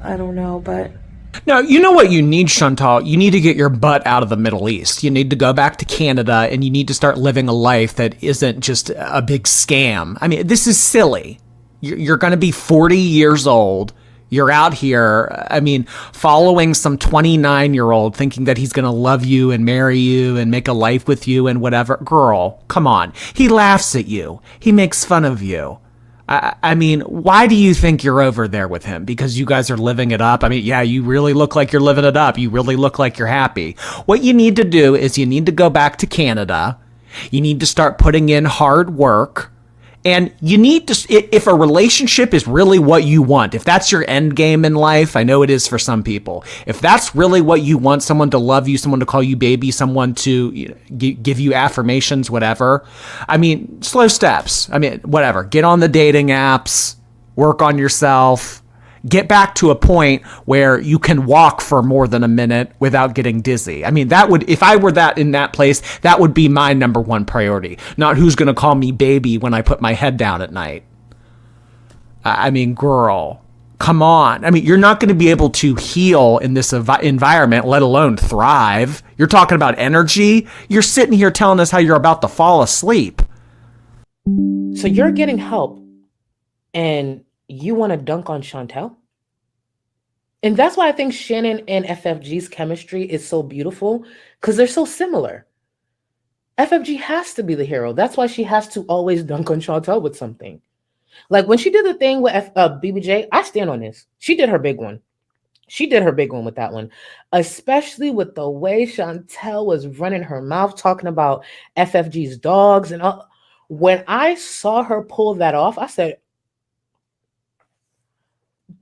I don't know, but No, you know what you need, Chantal? You need to get your butt out of the Middle East. You need to go back to Canada and you need to start living a life that isn't just a big scam. I mean, this is silly. You're going to be 40 years old. You're out here, I mean, following some 29-year-old thinking that he's going to love you and marry you and make a life with you and whatever. Girl, come on. He laughs at you. He makes fun of you. I mean, why do you think you're over there with him? Because you guys are living it up? I mean, yeah, you really look like you're living it up. You really look like you're happy. What you need to do is you need to go back to Canada. You need to start putting in hard work. And you need to, if a relationship is really what you want, if that's your end game in life, I know it is for some people. If that's really what you want, someone to love you, someone to call you baby, someone to give you affirmations, whatever. I mean, slow steps. I mean, whatever. Get on the dating apps, work on yourself, get back to a point where you can walk for more than a minute without getting dizzy. I mean, that would, if I were that in that place, that would be my number one priority. Not who's going to call me baby when I put my head down at night. I mean, girl, come on. I mean, you're not going to be able to heal in this environment, let alone thrive. You're talking about energy. You're sitting here telling us how you're about to fall asleep. so you're getting help and you want to dunk on Chantel? And that's why I think Shannon and FFG's chemistry is so beautiful, because they're so similar. FFG has to be the hero. That's why she has to always dunk on Chantel with something. Like when she did the thing with BBJ, I stand on this. She did her big one. She did her big one with that one, especially with the way Chantel was running her mouth talking about FFG's dogs and all. When I saw her pull that off, I said,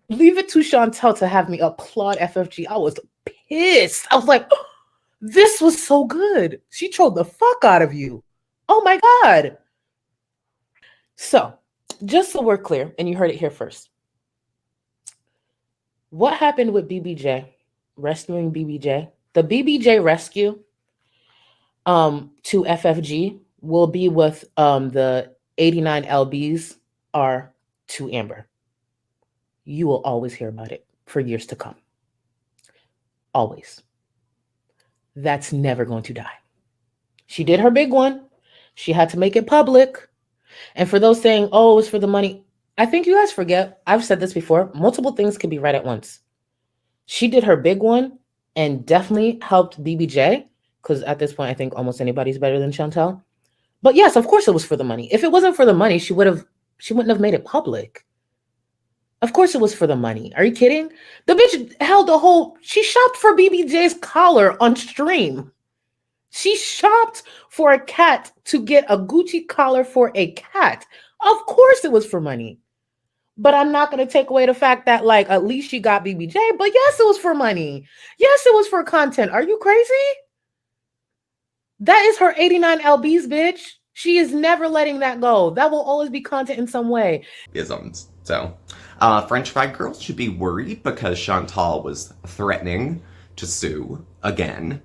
leave it to Chantel to have me applaud FFG. I was pissed. I was like, oh, this was so good. She trolled the fuck out of you. Oh my God. So, just so we're clear, and you heard it here first. What happened with BBJ, rescuing BBJ? The BBJ rescue to FFG will be with the 89 LBs are to Amber. You will always hear about it for years to come. Always. That's never going to die. She did her big one. She had to make it public. And for those saying, oh, it's for the money, I think you guys forget, I've said this before, multiple things can be right at once. She did her big one and definitely helped BBJ, because at this point, I think almost anybody's better than Chantel. But yes, of course it was for the money. If it wasn't for the money, she wouldn't have made it public. Of course it was for the money. Are you kidding? The bitch held a whole, she shopped for BBJ's collar on stream. She shopped for a cat to get a Gucci collar for a cat. Of course it was for money. But I'm not going to take away the fact that, like, at least she got BBJ. But yes, it was for money. Yes, it was for content. Are you crazy? That is her 89 LBs, bitch. She is never letting that go. That will always be content in some way. Isms. So, French Fried Girls should be worried because Chantal was threatening to sue again.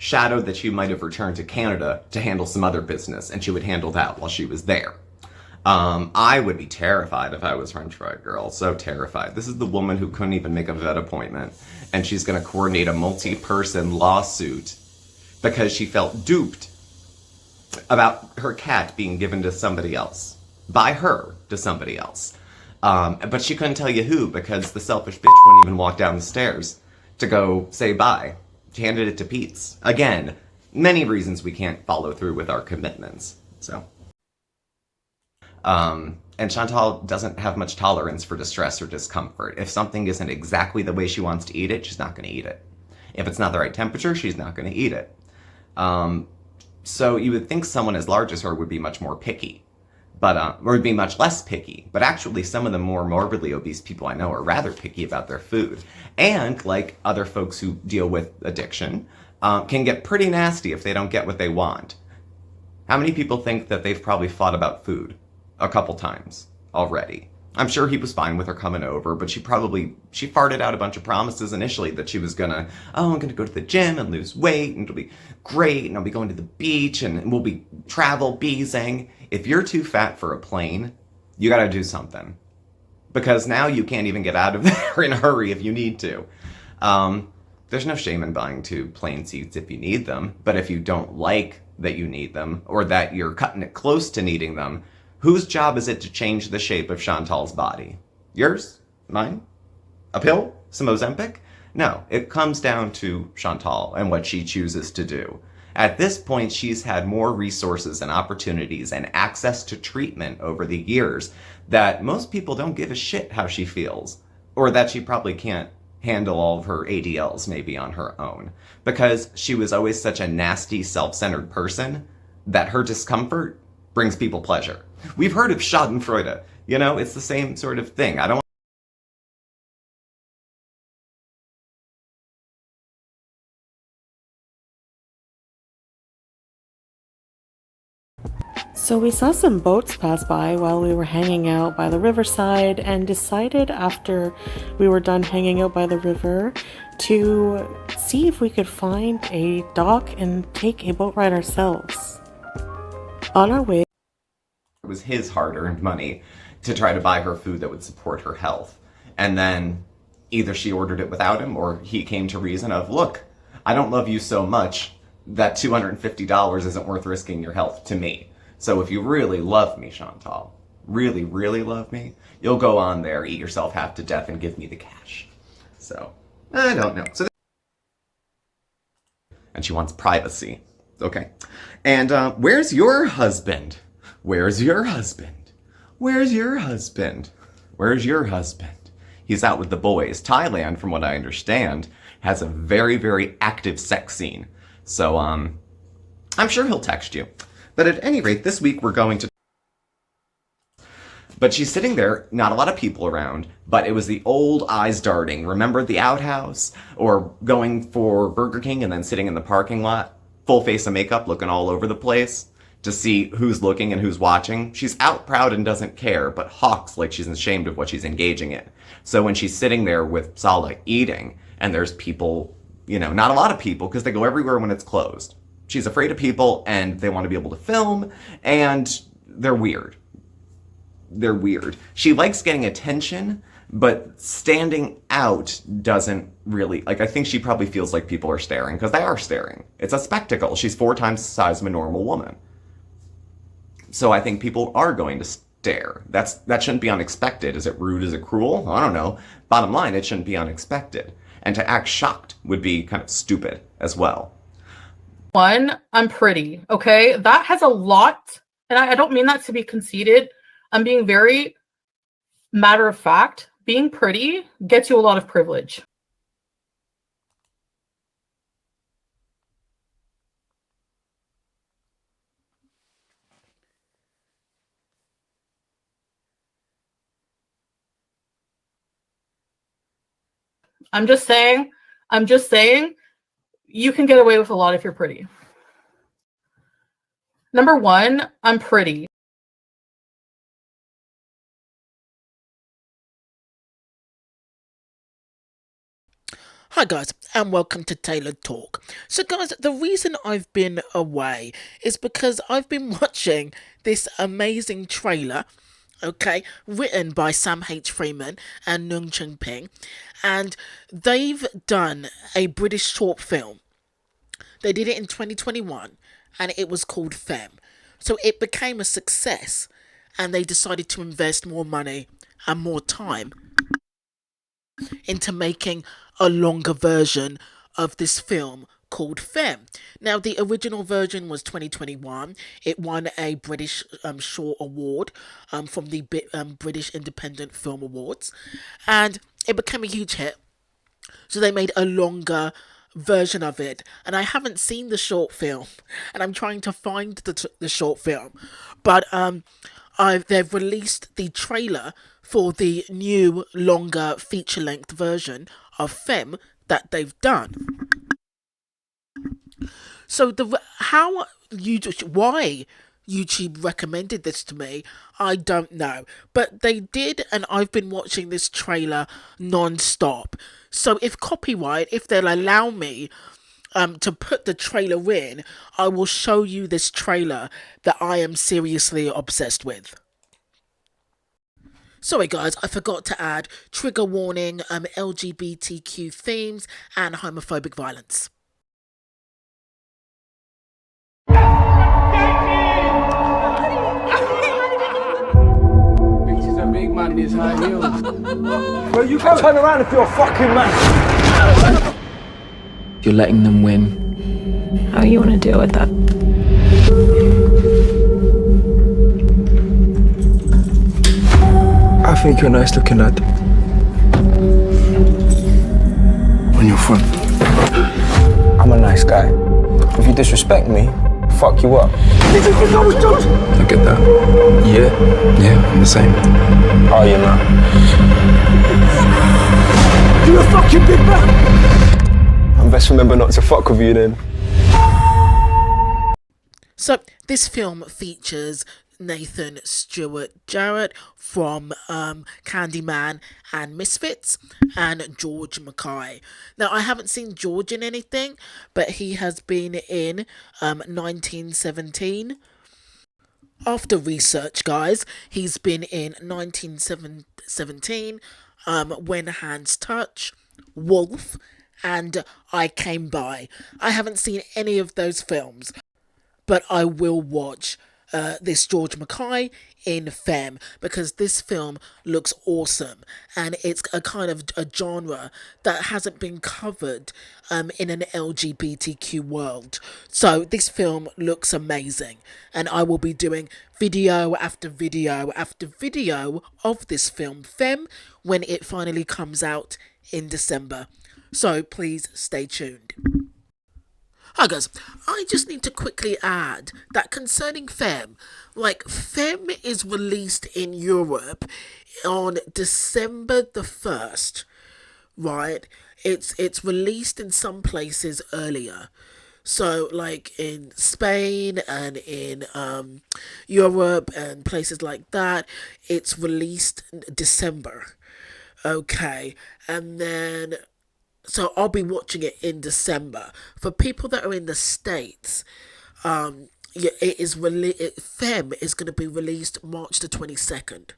Shadowed that she might have returned to Canada to handle some other business, and she would handle that while she was there. I would be terrified if I was French Fried Girl. So terrified. This is the woman who couldn't even make a vet appointment, and she's going to coordinate a multi-person lawsuit because she felt duped about her cat being given to somebody else. By her to somebody else. But she couldn't tell you who because the selfish bitch wouldn't even walk down the stairs to go say bye. She handed it to Pete's. Again, many reasons we can't follow through with our commitments. So, and Chantal doesn't have much tolerance for distress or discomfort. If something isn't exactly the way she wants to eat it, she's not going to eat it. If it's not the right temperature, she's not going to eat it. So you would think someone as large as her would be much more picky. But, or would be much less picky. But actually, some of the more morbidly obese people I know are rather picky about their food. And, like other folks who deal with addiction, can get pretty nasty if they don't get what they want. How many people think that they've probably fought about food a couple times already? I'm sure he was fine with her coming over, but she farted out a bunch of promises initially that she was gonna, oh, I'm gonna go to the gym and lose weight, and it'll be great, and I'll be going to the beach, and we'll be travel beezing. If you're too fat for a plane, you gotta do something. because now you can't even get out of there in a hurry if you need to. There's no shame in buying two plane seats if you need them, but if you don't like that you need them or that you're cutting it close to needing them, whose job is it to change the shape of Chantal's body? Yours? Mine? A pill? Some Ozempic? No, it comes down to Chantal and what she chooses to do. At this point, she's had more resources and opportunities and access to treatment over the years that most people don't give a shit how she feels, or that she probably can't handle all of her ADLs maybe on her own, because she was always such a nasty, self-centered person that her discomfort brings people pleasure. We've heard of Schadenfreude. You know, it's the same sort of thing. I don't. So we saw some boats pass by while we were hanging out by the riverside and decided after we were done hanging out by the river to see if we could find a dock and take a boat ride ourselves. On our way, It was his hard-earned money to try to buy her food that would support her health. And then either she ordered it without him or he came to reason of, look, I don't love you so much that $250 isn't worth risking your health to me. So if you really love me, Chantal, really, really love me, you'll go on there, eat yourself half to death, and give me the cash. So, I don't know. And she wants privacy. Okay. And where's your husband? Where's your husband? Where's your husband? Where's your husband? He's out with the boys. Thailand, from what I understand, has a very, very active sex scene. So, I'm sure he'll text you. But at any rate, this week we're going to... But she's sitting there, not a lot of people around, but it was the old eyes darting. Remember the outhouse? Or going for Burger King and then sitting in the parking lot, full face of makeup, looking all over the place to see who's looking and who's watching. She's out proud and doesn't care, but hawks like she's ashamed of what she's engaging in. So when she's sitting there with Sala eating, and there's people, you know, not a lot of people, because they go everywhere when it's closed. She's afraid of people, and they want to be able to film, and they're weird. They're weird. She likes getting attention, but standing out doesn't really... Like, I think she probably feels like people are staring, because they are staring. It's a spectacle. She's 4 times the size of a normal woman. So I think people are going to stare. That shouldn't be unexpected. Is it rude? Is it cruel? I don't know. Bottom line, it shouldn't be unexpected. And to act shocked would be kind of stupid as well. One, I'm pretty, okay? That has a lot, and I don't mean that to be conceited. I'm being very matter of fact. Being pretty gets you a lot of privilege. I'm just saying, you can get away with a lot if you're pretty. Number one, I'm pretty. Hi guys, and welcome to Tailored Talk. So guys, the reason I've been away is because I've been watching this amazing trailer, okay, written by Sam H. Freeman and Nung Ching Ping, and they've done a British short film. They did it in 2021, and it was called Femme. So it became a success, and they decided to invest more money and more time into making a longer version of this film called Femme. Now, the original version was 2021. It won a British Short Award from the British Independent Film Awards, and it became a huge hit. So they made a longer version of it, and I haven't seen the short film, and I'm trying to find the short film, but they've released the trailer for the new longer feature-length version of Femme that they've done. So why YouTube recommended this to me, I don't know. But they did, and I've been watching this trailer non-stop. So if they'll allow me to put the trailer in, I will show you this trailer that I am seriously obsessed with. Sorry guys, I forgot to add trigger warning, LGBTQ themes and homophobic violence. Bitches are big man, this high heels. Well, you can turn around if you're a fucking man. You're letting them win. How you want to deal with that? I think you're a nice looking lad. On your front. I'm a nice guy. If you disrespect me, fuck you up. I get that. Yeah, I'm the same. Oh, you're not. You're a fucking big man! I best remember not to fuck with you then. So, this film features Nathan Stewart-Jarrett from Candyman and Misfits, and George Mackay. Now, I haven't seen George in anything, but he has been in 1917. After research, guys, he's been in 1917, When Hands Touch, Wolf, and I Came By. I haven't seen any of those films, but I will watch this George Mackay in Femme, because this film looks awesome, and it's a kind of a genre that hasn't been covered in an LGBTQ world. So this film looks amazing, and I will be doing video after video after video of this film Femme when it finally comes out in December. So please stay tuned. Hi guys, I just need to quickly add that concerning Femme, Femme is released in Europe on December the 1st, right? It's released in some places earlier. So, in Spain and in Europe and places like that, it's released in December. Okay, and then... So I'll be watching it in December. For people that are in the States, Femme is going to be released March the 22nd.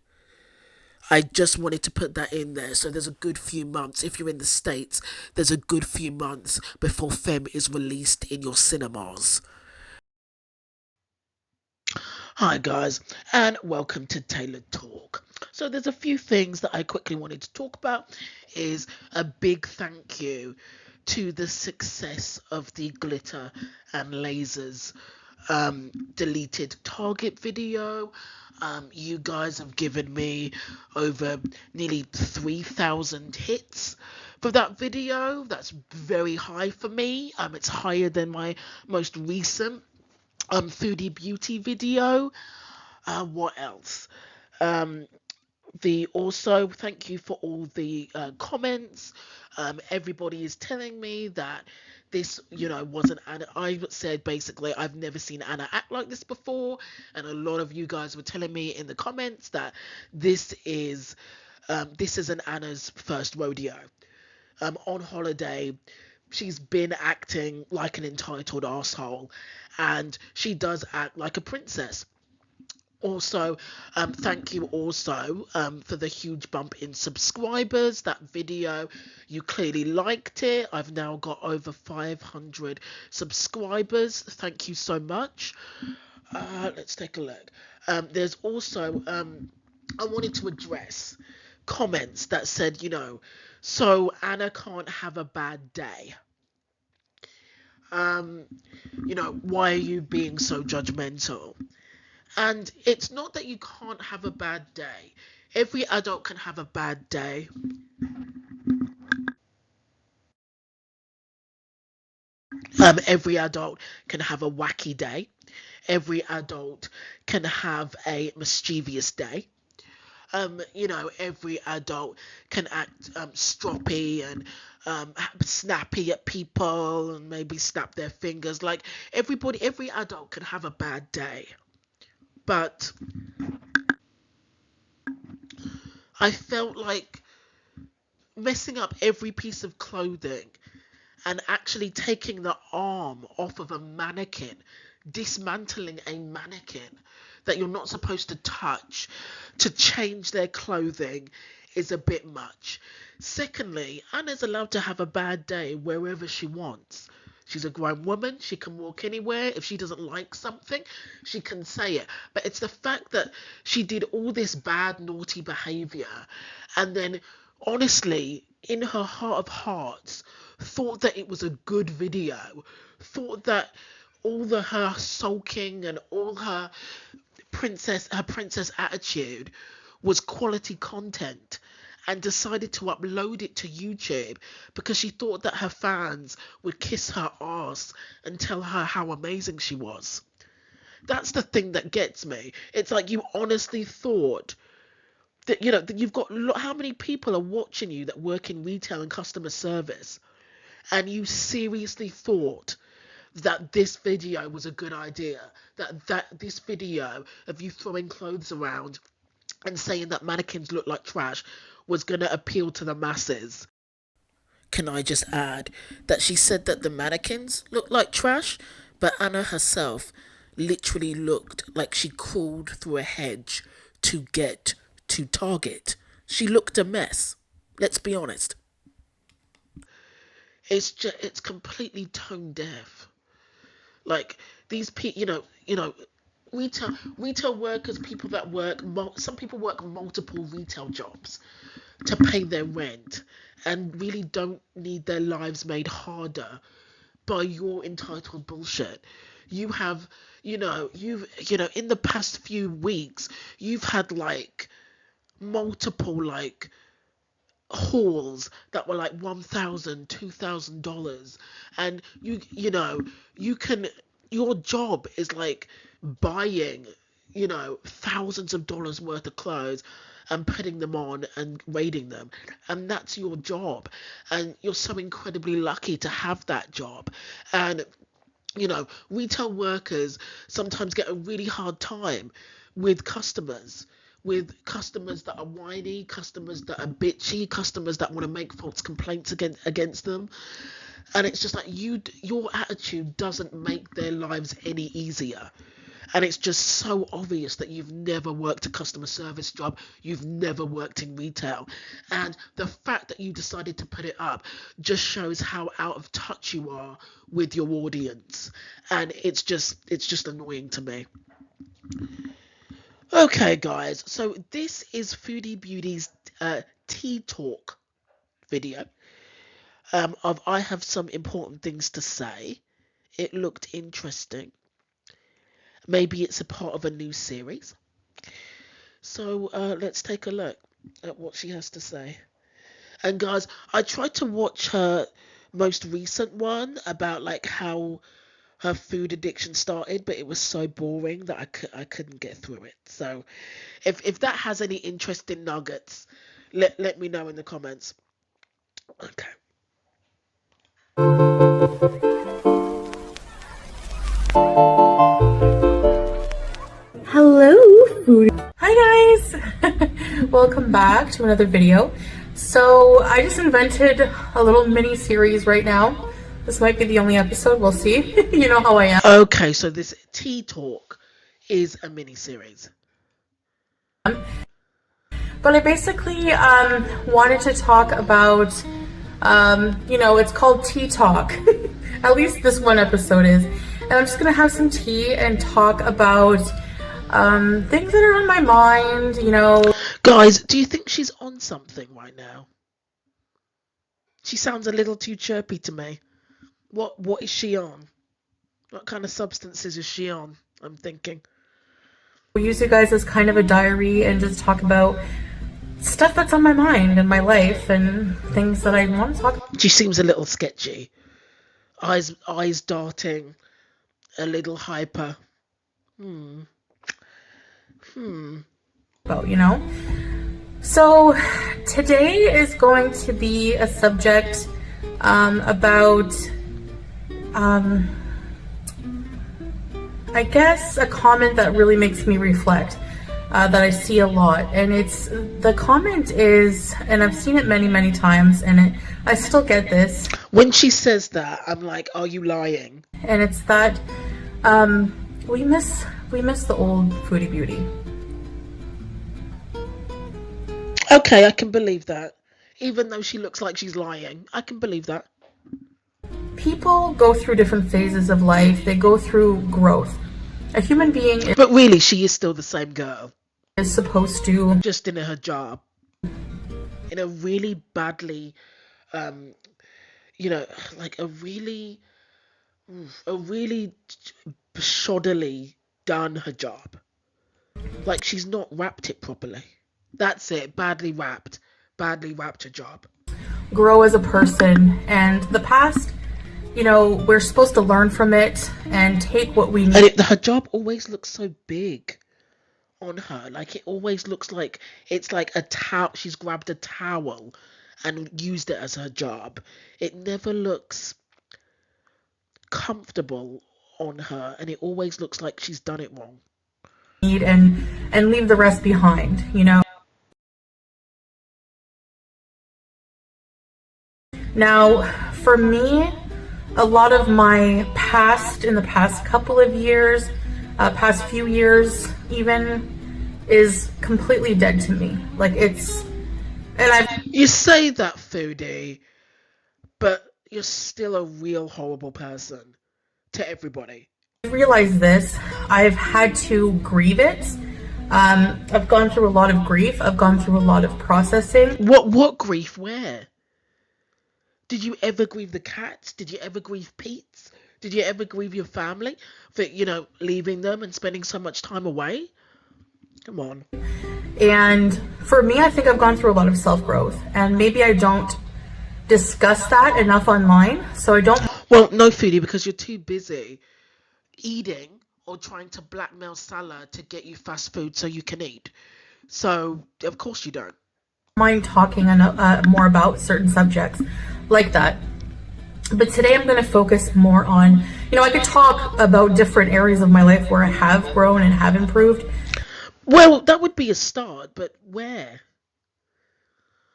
I just wanted to put that in there. So there's a good few months. If you're in the States, there's a good few months before Femme is released in your cinemas. Hi guys, and welcome to Tailored Talk. So there's a few things that I quickly wanted to talk about. Is a big thank you to the success of the Glitter and Lasers deleted Target video. You guys have given me over nearly 3,000 hits for that video. That's very high for me. It's higher than my most recent Foodie beauty video. What else? Also, thank you for all the comments. Everybody is telling me that this, wasn't Anna. I said basically I've never seen Anna act like this before, and a lot of you guys were telling me in the comments that this isn't Anna's first rodeo. On holiday, she's been acting like an entitled asshole, and she does act like a princess. Also, thank you also for the huge bump in subscribers. That video, you clearly liked it. I've now got over 500 subscribers. Thank you so much. Let's take a look. There's also, I wanted to address comments that said, so Anna can't have a bad day. Why are you being so judgmental? And it's not that you can't have a bad day. Every adult can have a bad day. Every adult can have a wacky day. Every adult can have a mischievous day. Every adult can act stroppy and snappy at people and maybe snap their fingers. Every adult can have a bad day. But I felt like messing up every piece of clothing and actually taking the arm off of a mannequin, dismantling a mannequin that you're not supposed to touch to change their clothing is a bit much. Secondly, Anna's allowed to have a bad day wherever she wants. She's a grown woman. She can walk anywhere. If she doesn't like something, she can say it. But it's the fact that she did all this bad, naughty behavior and then, honestly, in her heart of hearts, thought that it was a good video, thought that all her sulking and all her princess attitude was quality content, and decided to upload it to YouTube because she thought that her fans would kiss her ass and tell her how amazing she was. That's the thing that gets me. It's like you honestly thought that, you know, that you've got, how many people are watching you that work in retail and customer service, and you seriously thought that this video was a good idea, that this video of you throwing clothes around and saying that mannequins look like trash was going to appeal to the masses. Can I just add that she said that the mannequins looked like trash, but Anna herself literally looked like she crawled through a hedge to get to Target. She looked a mess. Let's be honest. It's completely tone deaf. Like, these people, you know, retail workers, people that work, some people work multiple retail jobs to pay their rent and really don't need their lives made harder by your entitled bullshit. You have, in the past few weeks, you've had like multiple like hauls that were like $1,000, $2,000, and your job is like buying, thousands of dollars worth of clothes and putting them on and rating them, and that's your job, and you're so incredibly lucky to have that job. And retail workers sometimes get a really hard time with customers that are whiny, customers that are bitchy, customers that want to make false complaints against them. And it's just like your attitude doesn't make their lives any easier. And it's just so obvious that you've never worked a customer service job, you've never worked in retail. And the fact that you decided to put it up just shows how out of touch you are with your audience. And it's just annoying to me. Okay, guys, so this is Foodie Beauty's tea talk video of I have some important things to say. It looked interesting. Maybe it's a part of a new series. So let's take a look at what she has to say. And guys, I tried to watch her most recent one about like how her food addiction started, but it was so boring that I couldn't get through it. So if that has any interesting nuggets, let me know in the comments. Okay. Hello, Foodie. Hi guys. Welcome back to another video. So I just invented a little mini series right now. This might be the only episode, we'll see. You know how I am. Okay, so this tea talk is a mini series. But I basically wanted to talk about, it's called Tea Talk. At least this one episode is. And I'm just going to have some tea and talk about things that are on my mind, Guys, do you think she's on something right now? She sounds a little too chirpy to me. What is she on? What kind of substances is she on? I'm thinking. We'll use you guys as kind of a diary and just talk about stuff that's on my mind in my life and things that I want to talk about. She seems a little sketchy. Eyes darting, a little hyper. About, So today is going to be a subject about I guess a comment that really makes me reflect, that I see a lot, and the comment is, and I've seen it many times, and I still get this. When she says that, I'm like, are you lying? And it's that we miss We miss the old Foodie Beauty. Okay, I can believe that. Even though she looks like she's lying, I can believe that. People go through different phases of life. They go through growth. A human being But really, she is still the same girl. is supposed to Just in her job. In a really badly, like a really shoddily done her job. Like she's not wrapped it properly. That's it. Badly wrapped her job. grow as a person, and the past, we're supposed to learn from it and take what we need. And her job always looks so big on her. Like it always looks like it's like a towel. She's grabbed a towel and used it as her job. It never looks comfortable on her, and it always looks like she's done it wrong. And leave the rest behind, Now, for me, a lot of my past in the past couple of years, past few years even, is completely dead to me. Like You say that, Foodie, but you're still a real horrible person to everybody. I've realized this. I've had to grieve it. I've gone through a lot of grief. I've gone through a lot of processing. What grief? Where? Did you ever grieve the cats? Did you ever grieve Pete's? Did you ever grieve your family for, leaving them and spending so much time away? Come on. And for me, I think I've gone through a lot of self-growth, and maybe I don't discuss that enough online, so I don't. Well, no, Foodie, because you're too busy eating or trying to blackmail Salah to get you fast food so you can eat. So, of course you don't. Mind talking more about certain subjects like that. But today I'm going to focus more on, I could talk about different areas of my life where I have grown and have improved. Well, that would be a start, but where?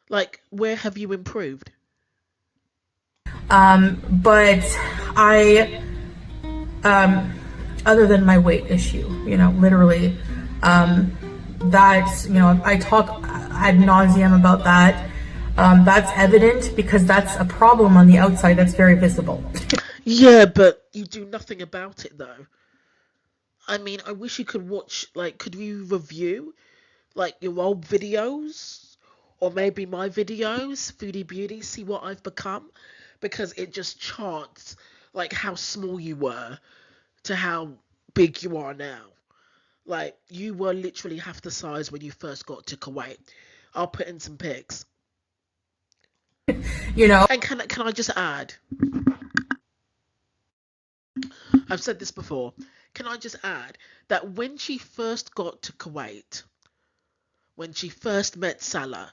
Like, where have you improved? But I, other than my weight issue, literally, I talk ad nauseum about that. That's evident because that's a problem on the outside that's very visible. Yeah, but you do nothing about it, though. I mean, I wish you could watch, could you review, your old videos? Or maybe my videos, Foodie Beauty, see what I've become? Because it just charts, how small you were to how big you are now. You were literally half the size when you first got to Kuwait. I'll put in some pics. And can I just add? I've said this before. Can I just add that when she first got to Kuwait, when she first met Salah,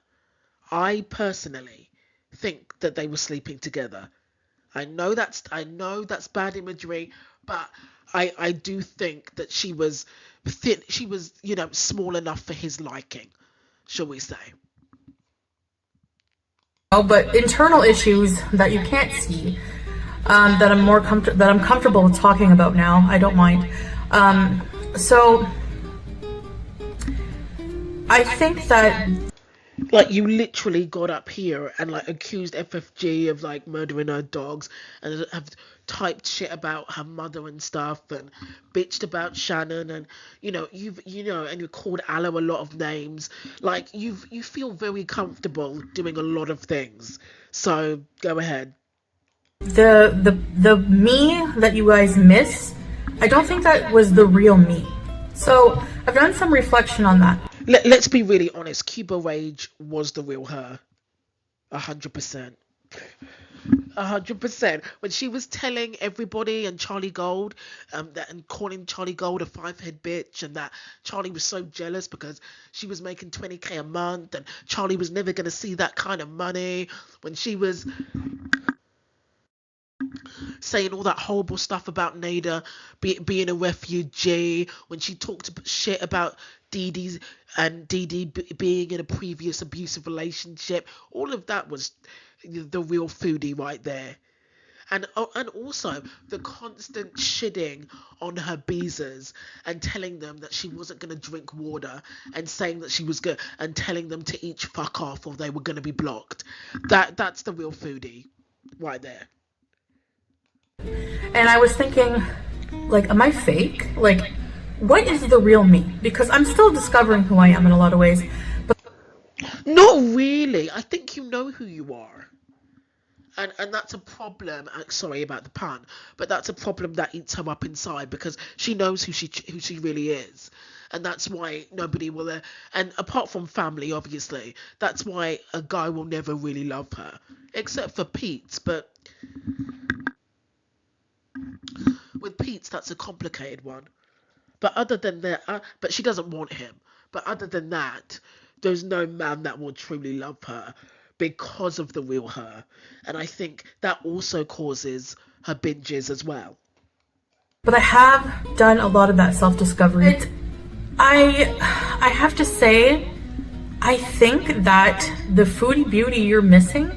I personally think that they were sleeping together. I know that's bad imagery, but I do think that she was thin. She was, small enough for his liking, shall we say? But internal issues that you can't see, that I'm comfortable with talking about now. I don't mind. So I think that you literally got up here and accused FFG of murdering her dogs, and have typed shit about her mother and stuff, and bitched about Shannon, and and you called Allah a lot of names. You feel very comfortable doing a lot of things. So go ahead. the me that you guys miss, I don't think that was the real me. So I've done some reflection on that. Let's be really honest. Cuba Rage was the real her. 100%. 100%. When she was telling everybody and Charlie Gold, and calling Charlie Gold a 5-head bitch, and that Charlie was so jealous because she was making 20k a month, and Charlie was never going to see that kind of money. When she was saying all that horrible stuff about Nada being a refugee, when she talked shit about Dee Dee being in a previous abusive relationship, all of that was the real Foodie right there. And also the constant shitting on her beezers and telling them that she wasn't going to drink water and saying that she was good and telling them to each fuck off or they were going to be blocked. That's the real Foodie right there. And I was thinking, like, am I fake? Like, what is the real me? Because I'm still discovering who I am in a lot of ways. But Not really. I think you know who you are. And that's a problem. Sorry about the pun, but that's a problem that eats her up inside because she knows who she really is, and that's why nobody will. And apart from family, obviously, that's why a guy will never really love her, except for Pete. But with Pete, that's a complicated one. But other than that, but she doesn't want him. But other than that, there's no man that will truly love her because of the real her. And I think that also causes her binges as well. I have done a lot of that self-discovery. I have to say, I think that the Foodie beauty you're missing,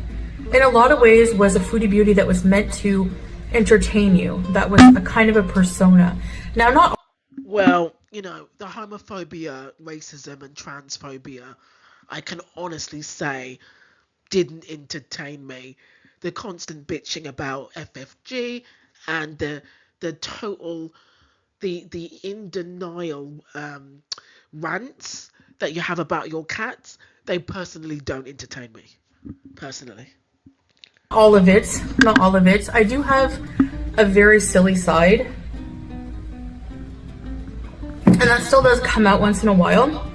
in a lot of ways, was a Foodie beauty that was meant to entertain you. That was a kind of a persona. Now, not... Well, you know, the homophobia, racism and transphobia, I can honestly say, didn't entertain me. The constant bitching about FFG and the total, the in denial rants that you have about your cats, they personally don't entertain me. Personally. All of it, not all of it. I do have a very silly side. And that still does come out once in a while.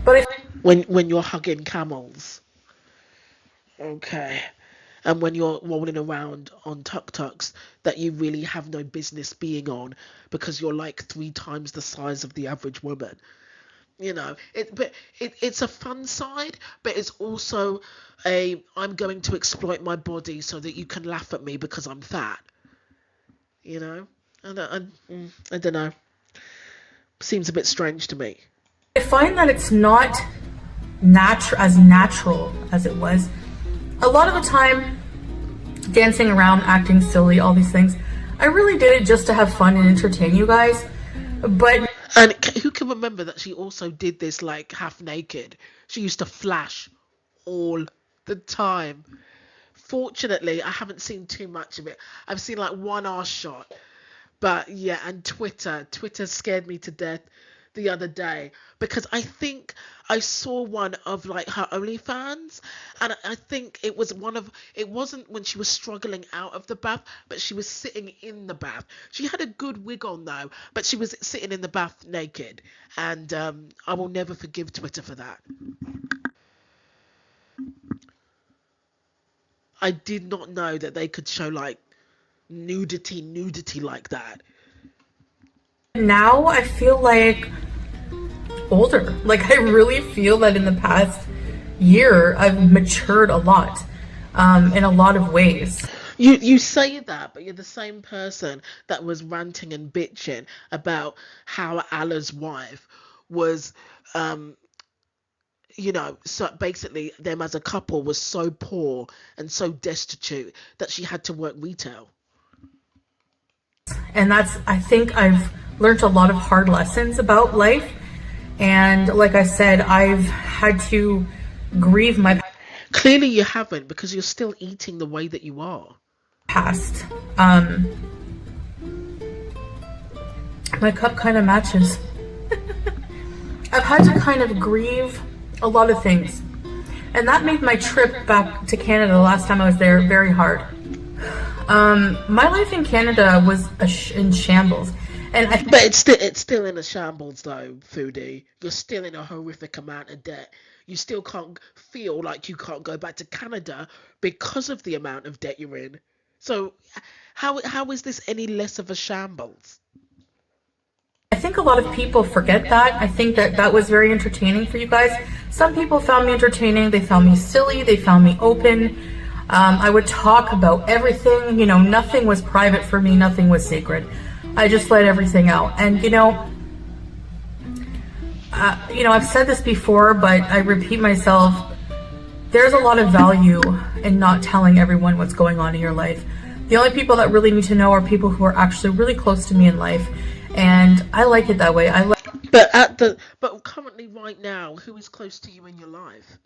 But when you're hugging camels. Okay. And when you're rolling around on tuk-tuks that you really have no business being on because you're like 3 times the size of the average woman. You know, it's a fun side, but it's also I'm going to exploit my body so that you can laugh at me because I'm fat. You know? I don't know. Seems a bit strange to me. I find that it's not as natural as it was. A lot of the time, dancing around, acting silly, all these things, I really did it just to have fun and entertain you guys. But... And who can remember that she also did this like half naked? She used to flash all the time. Fortunately, I haven't seen too much of it. I've seen like one arse shot. But yeah, and Twitter scared me to death the other day because I think I saw one of like her OnlyFans, and I think it wasn't when she was struggling out of the bath, but she was sitting in the bath. She had a good wig on though, but she was sitting in the bath naked, and I will never forgive Twitter for that. I did not know that they could show like nudity like that. Now I feel like older. Like I really feel that in the past year I've matured a lot in a lot of ways. You say that, but you're the same person that was ranting and bitching about how Allah's wife was you know, so basically them as a couple was so poor and so destitute that she had to work retail. And I think I've learned a lot of hard lessons about life. And like I said, I've had to grieve my... Clearly you haven't, because you're still eating the way that you are. Past. My cup kind of matches. I've had to kind of grieve a lot of things. And that made my trip back to Canada the last time I was there very hard. My life in Canada was in shambles, but it's still in a shambles though, Foodie. You're still in a horrific amount of debt. You still can't feel like you can't go back to Canada because of the amount of debt you're in. So, how is this any less of a shambles? I think a lot of people forget that. I think that was very entertaining for you guys. Some people found me entertaining. They found me silly. They found me open. I would talk about everything, you know, nothing was private for me, nothing was sacred. I just let everything out. And, you know, I've said this before, but I repeat myself, there's a lot of value in not telling everyone what's going on in your life. The only people that really need to know are people who are actually really close to me in life, and I like it that way. But currently, right now, who is close to you in your life?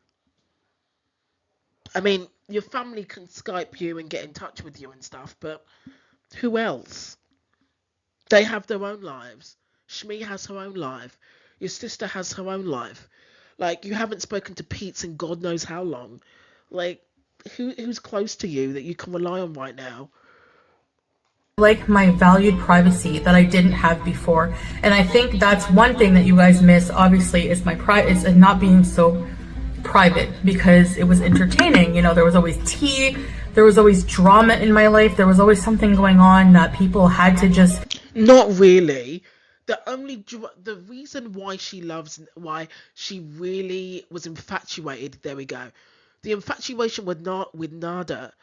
I mean, your family can Skype you and get in touch with you and stuff, but who else? They have their own lives. Shmi has her own life. Your sister has her own life. Like, you haven't spoken to Pete in God knows how long. Like, who's close to you that you can rely on right now? Like my valued privacy that I didn't have before, and I think that's one thing that you guys miss. Obviously, is my is not being so private, because it was entertaining. You know, there was always tea, there was always drama in my life, there was always something going on that people had to just. Not really. The reason why she really was infatuated. There we go. The infatuation with Nada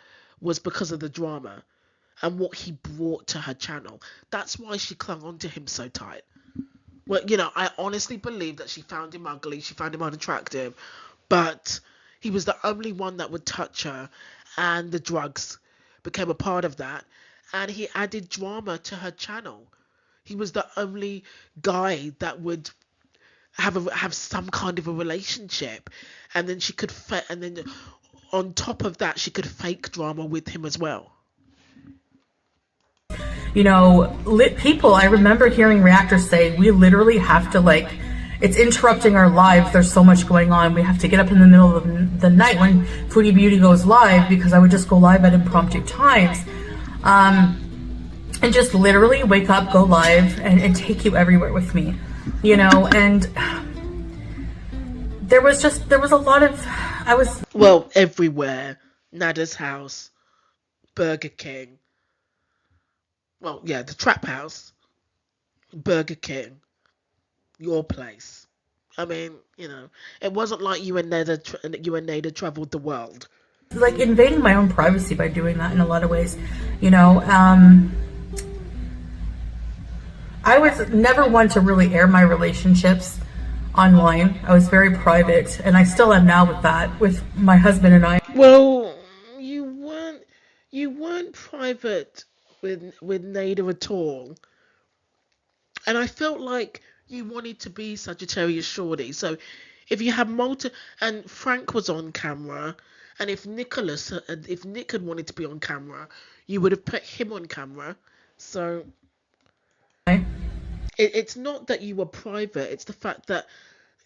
was because of the drama and what he brought to her channel. That's why she clung on to him so tight. Well, you know, I honestly believe that she found him ugly, she found him unattractive, but he was the only one that would touch her, and the drugs became a part of that, and he added drama to her channel. He was the only guy that would have some kind of a relationship, and then and then on top of that, she could fake drama with him as well. You know, people, I remember hearing reactors say, we literally have to, like, it's interrupting our lives. There's so much going on. We have to get up in the middle of the night when Foodie Beauty goes live, because I would just go live at impromptu times. And just literally wake up, go live, and take you everywhere with me, you know. And there was a lot of, well, everywhere. Nada's house, Burger King. Well, yeah, the Trap House, Burger King, your place. I mean, you know, it wasn't like you and Nada traveled the world. like invading my own privacy by doing that in a lot of ways, you know. I was never one to really air my relationships online. I was very private, and I still am now with that, with my husband and I. Well, you weren't private with Nada at all, and I felt like you wanted to be Sagittarius Shorty. So if you had and Frank was on camera, and if Nick had wanted to be on camera, you would have put him on camera. So it's not that you were private, it's the fact that,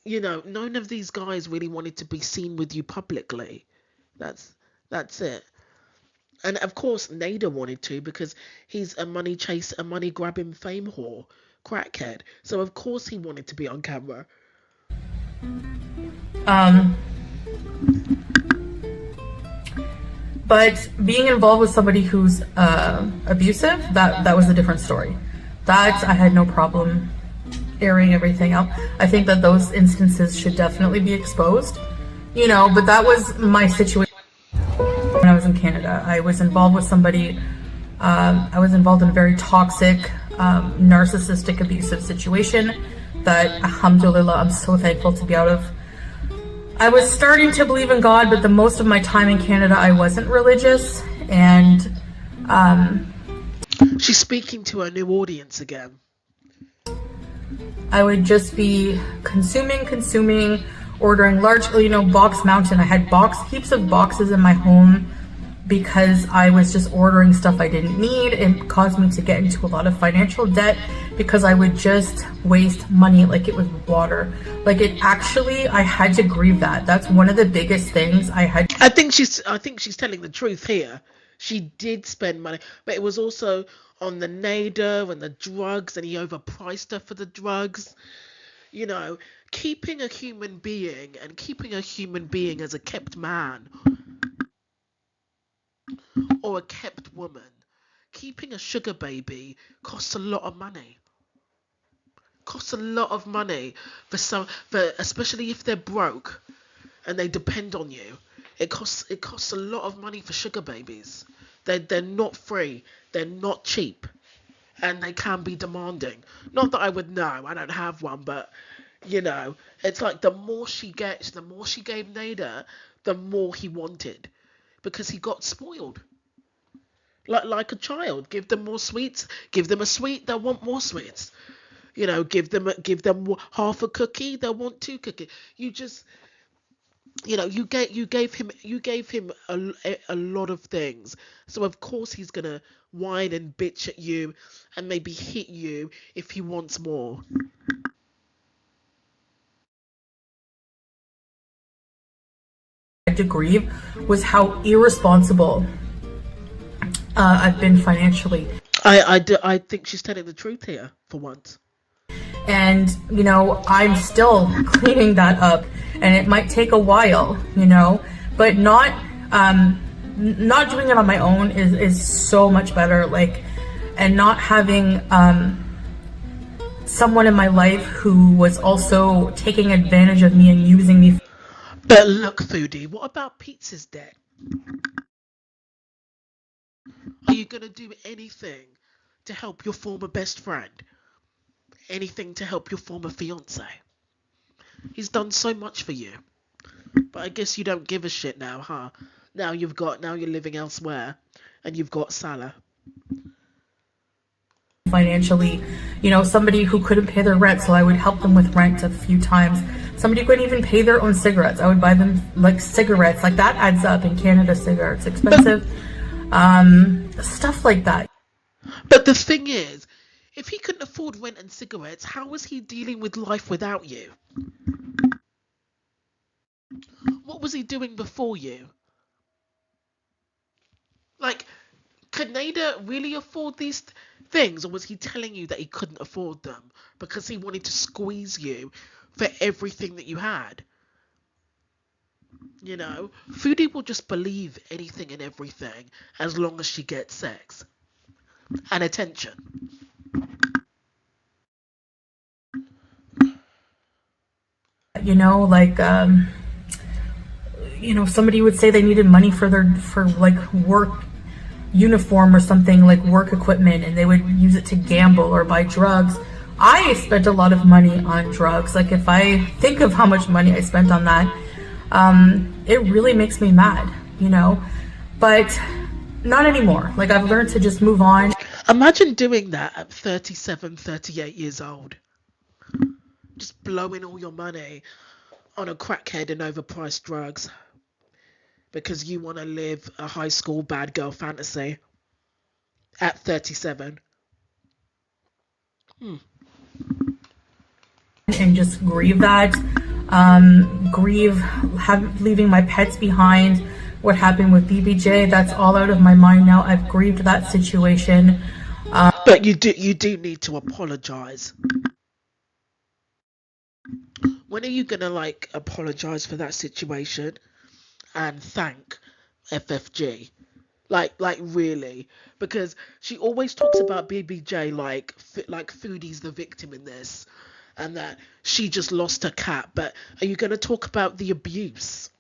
you know, none of these guys really wanted to be seen with you publicly. That's it. And of course Nada wanted to, because he's a money grabbing fame whore, crackhead. So of course he wanted to be on camera. But being involved with somebody who's abusive, that was a different story. That I had no problem airing everything out. I think that those instances should definitely be exposed, you know. But that was my situation when I was in Canada. I was involved with somebody. I was involved in a very toxic, narcissistic, abusive situation that, alhamdulillah, I'm so thankful to be out of. I was starting to believe in God, but the most of my time in Canada, I wasn't religious, and she's speaking to her new audience again. I would just be consuming, ordering large, you know, Box Mountain. I had heaps of boxes in my home because I was just ordering stuff I didn't need. It caused me to get into a lot of financial debt because I would just waste money like it was water. Like, it actually, I had to grieve that. That's one of the biggest things I had. I think she's telling the truth here. She did spend money, but it was also on the Nada and the drugs, and he overpriced her for the drugs. You know, keeping a human being as a kept man or a kept woman, keeping a sugar baby costs a lot of money. Costs a lot of money for especially if they're broke and they depend on you. It costs a lot of money for sugar babies. They're not free. They're not cheap, and they can be demanding. Not that I would know. I don't have one, but you know, it's like the more she gave Nada, the more he wanted, because he got spoiled. Like a child. Give them more sweets. Give them a sweet, they'll want more sweets. You know, give them half a cookie, they'll want 2 cookies. You just, you know, you gave him a lot of things, so of course he's gonna whine and bitch at you and maybe hit you if he wants more. To grieve was how irresponsible I've been financially. I think she's telling the truth here for once. And, you know, I'm still cleaning that up, and it might take a while, you know, but not doing it on my own is so much better. Like, and not having someone in my life who was also taking advantage of me and using me. But look, Foodie, what about Pizza's dead? Are you gonna do anything to help your former best friend? Anything to help your former fiance? He's done so much for you. But I guess you don't give a shit now, huh? Now you're living elsewhere and you've got Salah. Financially, you know, somebody who couldn't pay their rent, so I would help them with rent a few times. Somebody who couldn't even pay their own cigarettes, I would buy them like cigarettes. Like, that adds up. In Canada, cigarettes expensive. Stuff like that. But the thing is, if he couldn't afford rent and cigarettes, how was he dealing with life without you? What was he doing before you? Like, could Nader really afford these things, or was he telling you that he couldn't afford them because he wanted to squeeze you for everything that you had? You know, Foodie will just believe anything and everything as long as she gets sex and attention. You know, like, you know, somebody would say they needed money for like work uniform or something, like work equipment, and they would use it to gamble or buy drugs. I spent a lot of money on drugs. Like, if I think of how much money I spent on that, it really makes me mad, you know, but not anymore. Like, I've learned to just move on. Imagine doing that at 37, 38 years old. Just blowing all your money on a crackhead and overpriced drugs because you want to live a high school bad girl fantasy at 37. And just grieve that, leaving my pets behind, what happened with BBJ, that's all out of my mind now. I've grieved that situation. But you do need to apologize. When are you gonna, like, apologize for that situation and thank FFG? Like really? Because she always talks about BBJ like Foodie's the victim in this, and that she just lost her cat. But are you gonna talk about the abuse?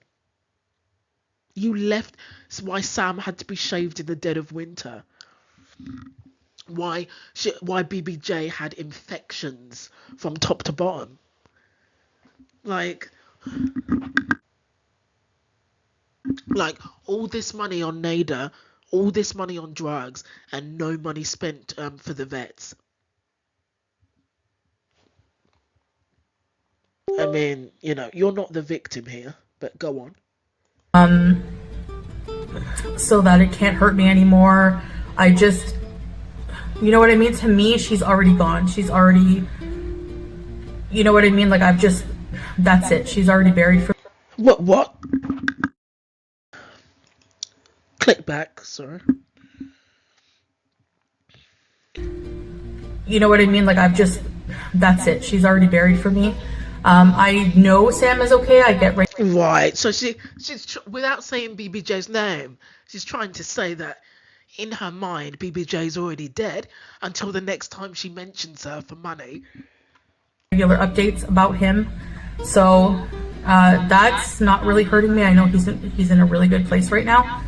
You left. Why Sam had to be shaved in the dead of winter? Why BBJ had infections from top to bottom? Like all this money on Nader, all this money on drugs, and no money spent for the vets. I mean, you know, you're not the victim here, but go on. So that it can't hurt me anymore. I just, you know what I mean? To me, she's already gone. She's already, you know what I mean? Like, that's it. She's already buried for. What? Click back, sorry. You know what I mean? Like, that's it. She's already buried for me. I know Sam is okay. I get right. Right. So she's without saying BBJ's name, she's trying to say that in her mind, BBJ's already dead until the next time she mentions her for money. Regular updates about him. So that's not really hurting me. I know he's in a really good place right now.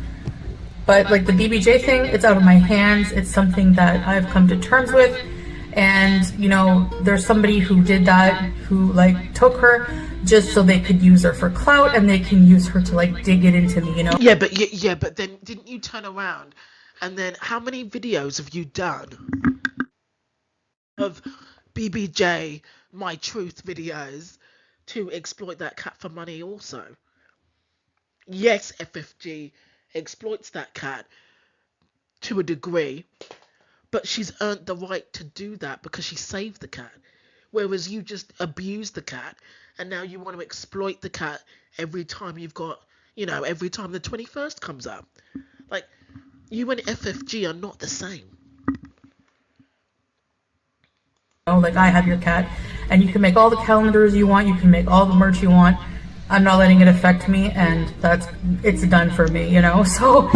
But like the BBJ thing, it's out of my hands. It's something that I've come to terms with. And, you know, there's somebody who did that, who like took her just so they could use her for clout, and they can use her to like dig it into me, you know? Yeah, but then didn't you turn around And then how many videos have you done of BBJ, My Truth videos to exploit that cat for money also? Yes, FFG exploits that cat to a degree, but she's earned the right to do that because she saved the cat. Whereas you just abuse the cat, and now you want to exploit the cat every time you've got, every time the 21st comes up. Like, you and FFG are not the same. Like, I have your cat, and you can make all the calendars you want, you can make all the merch you want. I'm not letting it affect me, and it's done for me, So,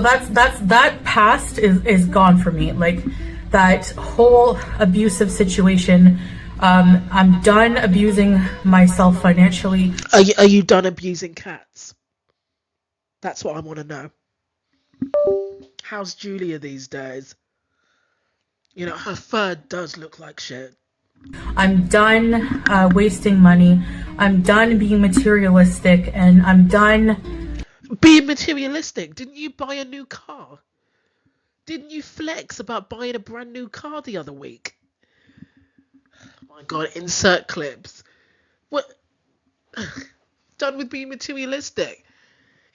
that past is gone for me. Like, that whole abusive situation. I'm done abusing myself financially. Are you done abusing cats? That's what I want to know. How's Julia these days? Her fur does look like shit. I'm done wasting money. I'm done being materialistic, and I'm done being materialistic. Didn't you buy a new car? Didn't you flex about buying a brand new car the other week? Oh my God, insert clips. What? Done with being materialistic.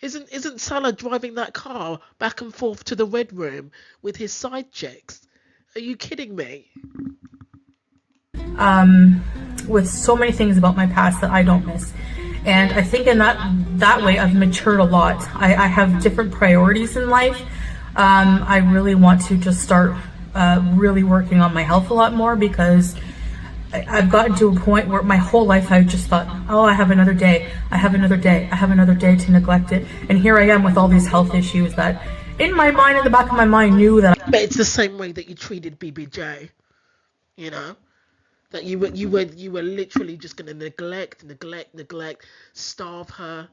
Isn't Salah driving that car back and forth to the Red Room with his side chicks? Are you kidding me? With so many things about my past that I don't miss. And I think in that way I've matured a lot. I have different priorities in life. I really want to just start really working on my health a lot more, because I've gotten to a point where my whole life I've just thought, oh, I have another day, I have another day, I have another day to neglect it. And here I am with all these health issues that in my mind, in the back of my mind, knew that. But it's the same way that you treated BBJ, that you were literally just going to neglect, starve her,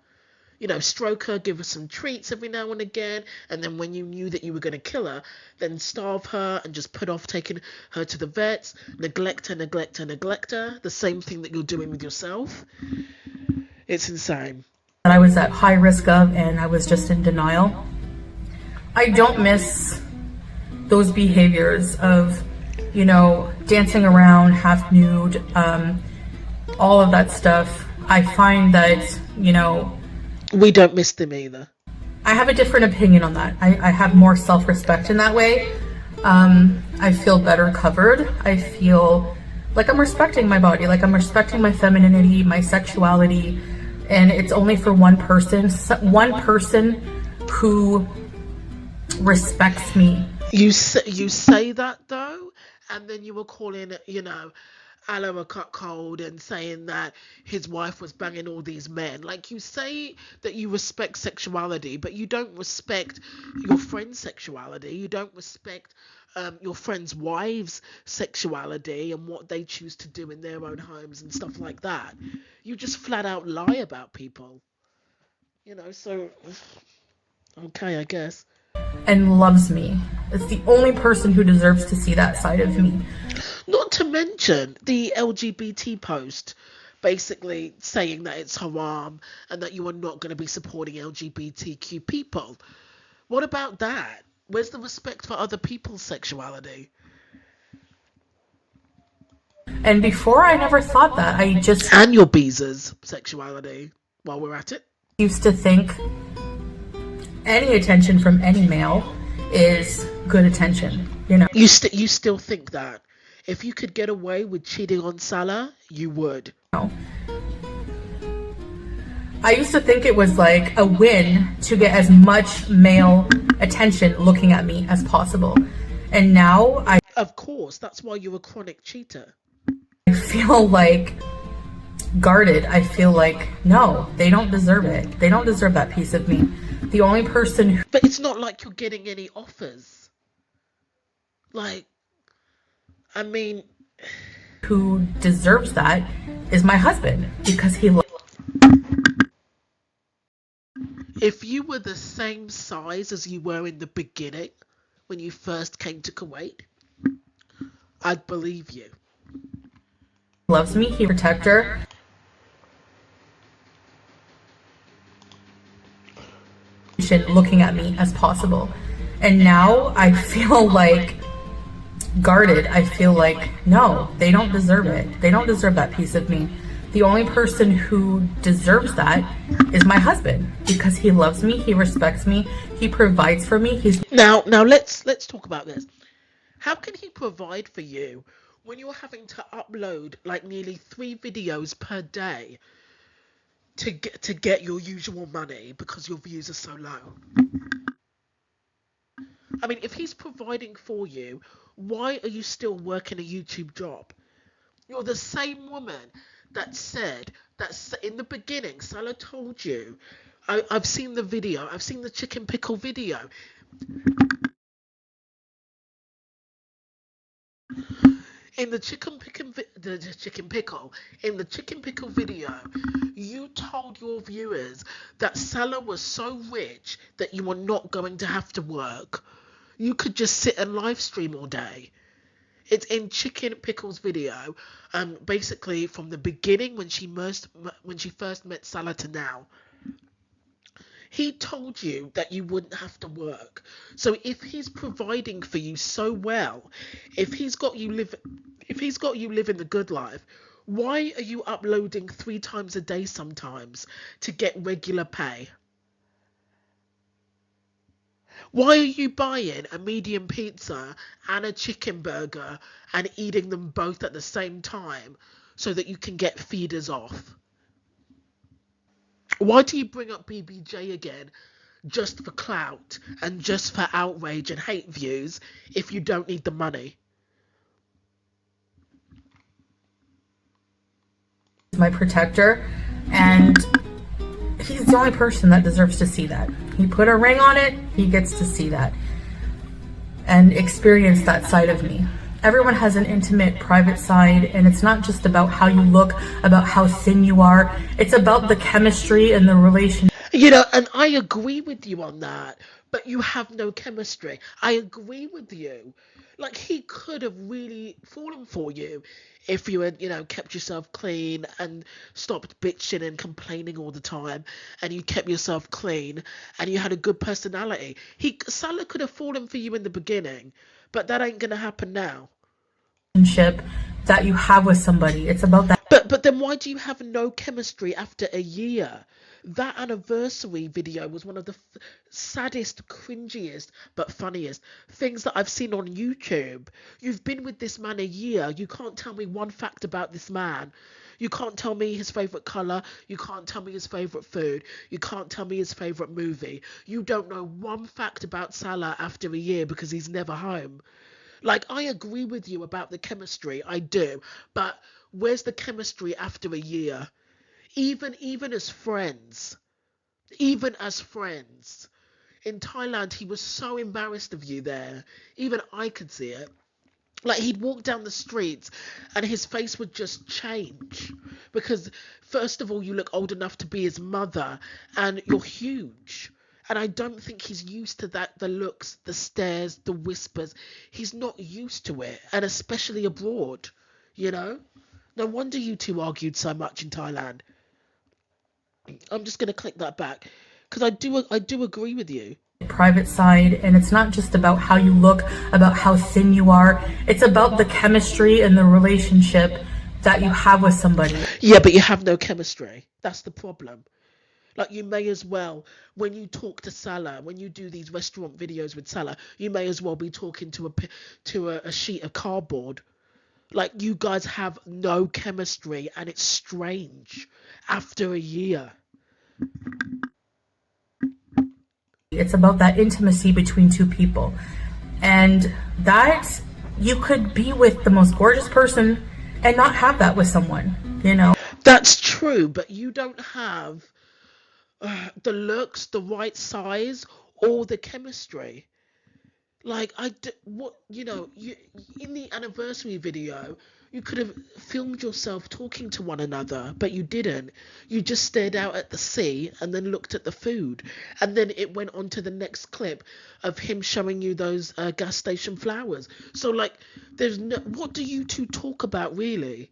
stroke her, give her some treats every now and again, and then when you knew that you were going to kill her, then starve her and just put off taking her to the vets, neglect her, the same thing that you're doing with yourself. It's insane. That I was at high risk of, and I was just in denial. I don't miss those behaviors of, dancing around half nude, all of that stuff. I find that, we don't miss them either. I have a different opinion on that. I have more self-respect in that way. I feel better covered. I feel like I'm respecting my body, like I'm respecting my femininity, my sexuality, and it's only for one person who respects me. You say that though, and then you were calling Aloe a cuckold and saying that his wife was banging all these men. Like, you say that you respect sexuality, but you don't respect your friend's sexuality. You don't respect your friend's wives' sexuality and what they choose to do in their own homes and stuff like that. You just flat out lie about people. So okay, I guess. And loves me. It's the only person who deserves to see that side of me. Not to mention the LGBT post basically saying that it's haram and that you are not going to be supporting LGBTQ people. What about that? Where's the respect for other people's sexuality? And before, I never thought that. And your Beezer's sexuality, while we're at it. Used to think any attention from any male is good attention, You still think that? If you could get away with cheating on Salah, you would. I used to think it was like a win to get as much male attention looking at me as possible. And now Of course, that's why you're a chronic cheater. I feel like guarded. I feel like, no, they don't deserve it. They don't deserve that piece of me. The only person But it's not like you're getting any offers. Like, I mean, who deserves that is my husband, because he if you were the same size as you were in the beginning when you first came to Kuwait, I'd believe you. loves me, he protects her. Looking at me as possible. And now I feel like guarded. I feel like, no, they don't deserve it. They don't deserve that piece of me. The only person who deserves that is my husband, because he loves me, he respects me, he provides for me. Now let's talk about this. How can he provide for you when you're having to upload like nearly 3 videos per day to get your usual money because your views are so low? I mean, if he's providing for you, why are you still working a YouTube job? You're the same woman that said that in the beginning, Salah told you, I've seen the video, I've seen the chicken pickle video. In the chicken pickle video, you told your viewers that Salah was so rich that you were not going to have to work. You could just sit and live stream all day. It's in Chicken Pickle's video, basically from the beginning when she first met Salah to now. He told you that you wouldn't have to work. So if he's providing for you so well, if he's got you living the good life, why are you uploading 3 times a day sometimes to get regular pay? Why are you buying a medium pizza and a chicken burger and eating them both at the same time so that you can get feeders off? Why do you bring up BBJ again just for clout and just for outrage and hate views if you don't need the money? My protector, and he's the only person that deserves to see that. He put a ring on it, he gets to see that and experience that side of me. Everyone has an intimate, private side, and it's not just about how you look, about how thin you are. It's about the chemistry and the relationship. You know, and I agree with you on that, but you have no chemistry. I agree with you. Like, he could have really fallen for you if you had, kept yourself clean and stopped bitching and complaining all the time, and you kept yourself clean and you had a good personality. Salah could have fallen for you in the beginning, but that ain't gonna happen now. That you have with somebody. It's about that. But then why do you have no chemistry after a year? That anniversary video was one of the saddest, cringiest, but funniest things that I've seen on YouTube. You've been with this man a year. You can't tell me one fact about this man. You can't tell me his favourite colour. You can't tell me his favourite food. You can't tell me his favourite movie. You don't know one fact about Salah after a year because he's never home. Like, I agree with you about the chemistry. I do. But where's the chemistry after a year? Even as friends, in Thailand, he was so embarrassed of you there. Even I could see it. Like, he'd walk down the streets and his face would just change because, first of all, you look old enough to be his mother and you're huge. And I don't think he's used to that, the looks, the stares, the whispers. He's not used to it, and especially abroad, No wonder you two argued so much in Thailand. I'm just going to click that back because I do agree with you. Private side, and it's not just about how you look, about how thin you are. It's about the chemistry and the relationship that you have with somebody. Yeah, but you have no chemistry. That's the problem. Like, you may as well, when you talk to Salah, when you do these restaurant videos with Salah, you may as well be talking to a sheet of cardboard. Like, you guys have no chemistry, and it's strange after a year. It's about that intimacy between two people. And that, you could be with the most gorgeous person and not have that with someone, That's true, but you don't have the looks, the right size, or the chemistry. Like, you in the anniversary video, you could have filmed yourself talking to one another, but you didn't. You just stared out at the sea and then looked at the food. And then it went on to the next clip of him showing you those gas station flowers. So, like, what do you two talk about, really?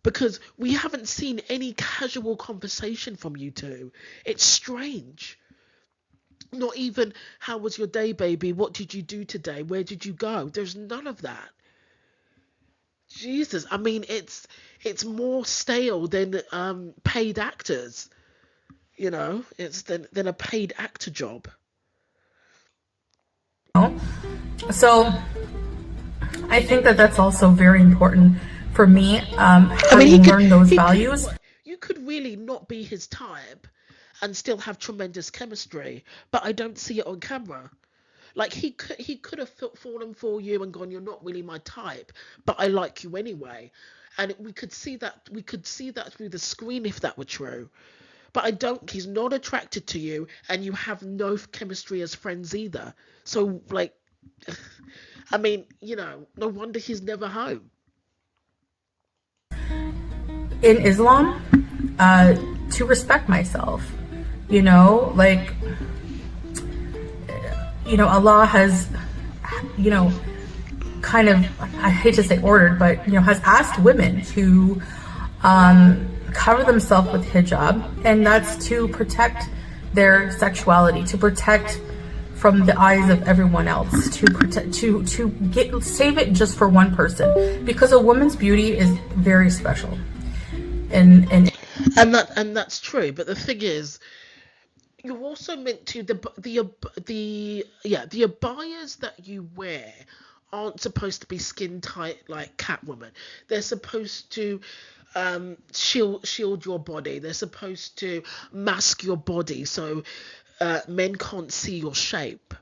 Because we haven't seen any casual conversation from you two. It's strange. Not even, how was your day, baby? What did you do today? Where did you go? There's none of that. Jesus, I mean, it's more stale than paid actors. You know, it's than a paid actor job. So I think that that's also very important for me, having learned those values. You could really not be his type and still have tremendous chemistry, but I don't see it on camera. Like, he could have fallen for you and gone, you're not really my type, but I like you anyway. And we could see that through the screen if that were true. But I don't, he's not attracted to you, and you have no chemistry as friends either. So, like, I mean, you know, no wonder he's never home. In Islam, to respect myself, you know, like, you know, Allah has, you know, kind of, I hate to say ordered, but, you know, has asked women to cover themselves with hijab, and that's to protect their sexuality, to protect from the eyes of everyone else, to protect, to save it just for one person, because a woman's beauty is very special, and that's true. But the thing is, you're also meant to the abayas that you wear aren't supposed to be skin tight like Catwoman. They're supposed to shield your body. They're supposed to mask your body so men can't see your shape.